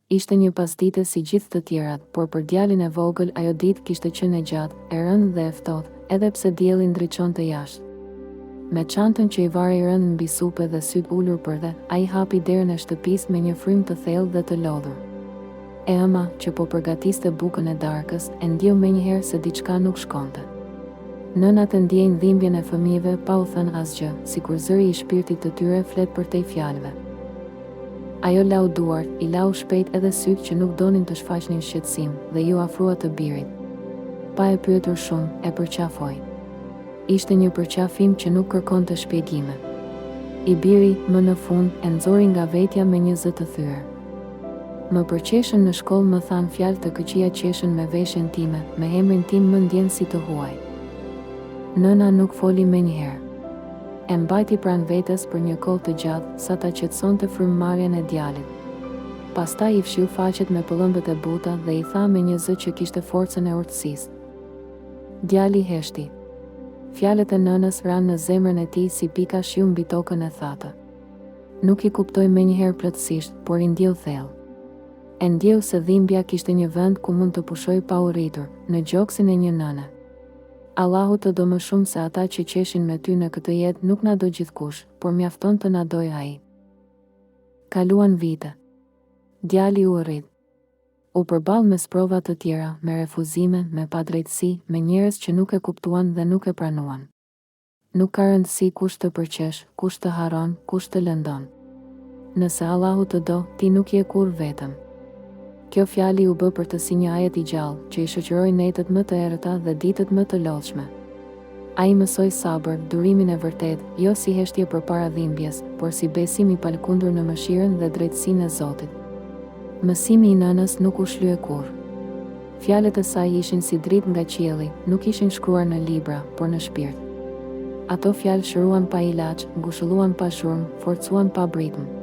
Ishte një pasdite si gjithë të tjerat, por për djalin e vogël ajo ditë kishte qenë e gjatë, e rëndë dhe e ftohtë, edhe pse dielli ndriçonte jashtë. Me çantën që i vari rënë mbi supe dhe syt ulur përde, ai hapi derën e shtëpisë me një frym të thellë dhe të lodhur. E ëma, që po përgatiste bukën e darkës, e ndjeu menjëherë se diçka nuk shkonte. Nënat e ndjejnë dhimbjen e fëmijëve pa u thënë asgjë, sikur zëri i shpirtit të tyre flet për te fjalëve. Ajo lau duart, i lau shpejt edhe syt që nuk donin të shfaqnin shqetësim, dhe ju afrua të birit. Pa e pyetur shumë, e përqafoi. Ishte një përqafim që nuk kërkonte shpjegime. I biri, më në fund, e nxori nga vetja me një zë të thyer. Më përqeshën në shkollë, më than fjalë të këqija qeshën me veshjen time, me emrin tim më ndjen si të huaj. Nëna nuk foli menjëherë. E mbajti pranë vetes për një kohë të gjatë, sa ta qetësonte frymëmarrjen e djalit. Pastaj i fshiu faqet me pëllëmbët e buta dhe i tha me një zë që kishte forcën e urtësisë. Djali heshti. Fjalët e nënës ranë në zemrën e tij si pika shiu mbi tokën e thatë. Nuk i kuptoi menjëherë plotësisht, por i ndjeu thellë. E ndjeu se dhimbja kishte një vend ku mund të pushoj pa u rritur, në gjoksin e një nëne. Allahu të do më shumë se ata që qeshin me ty në këtë jetë, nuk na do gjithkush, por mjafton të na doj ai. Kaluan vite. Djali u rrit. U përball me sprova të tjera, me refuzime, me padrejtësi, me njerëz që nuk e kuptuan dhe nuk e pranuan. Nuk ka rëndësi kush të përqesh, kush të harron, kush të lëndon. Nëse Allahu të do, ti nuk je kur vetëm. Kjo fjali u bë për të si një ajet i gjallë, që i shoqëroi netët më të errëta dhe ditët më të lodhshme. Ai mësoi sabër, durimin e vërtet, jo si heshtje përpara dhimbjes, por si besim i palkundur në mëshirën dhe drejtësinë e Zotit. Mësimi i nënës nuk u shlye kurrë. Fjalët e saj ishin si dritë nga qielli, nuk ishin shkruar në libra, por në shpirt. Ato fjalë shëruan pa ilaç, ngushëlluan pa shurmë, forcuan pa britëm.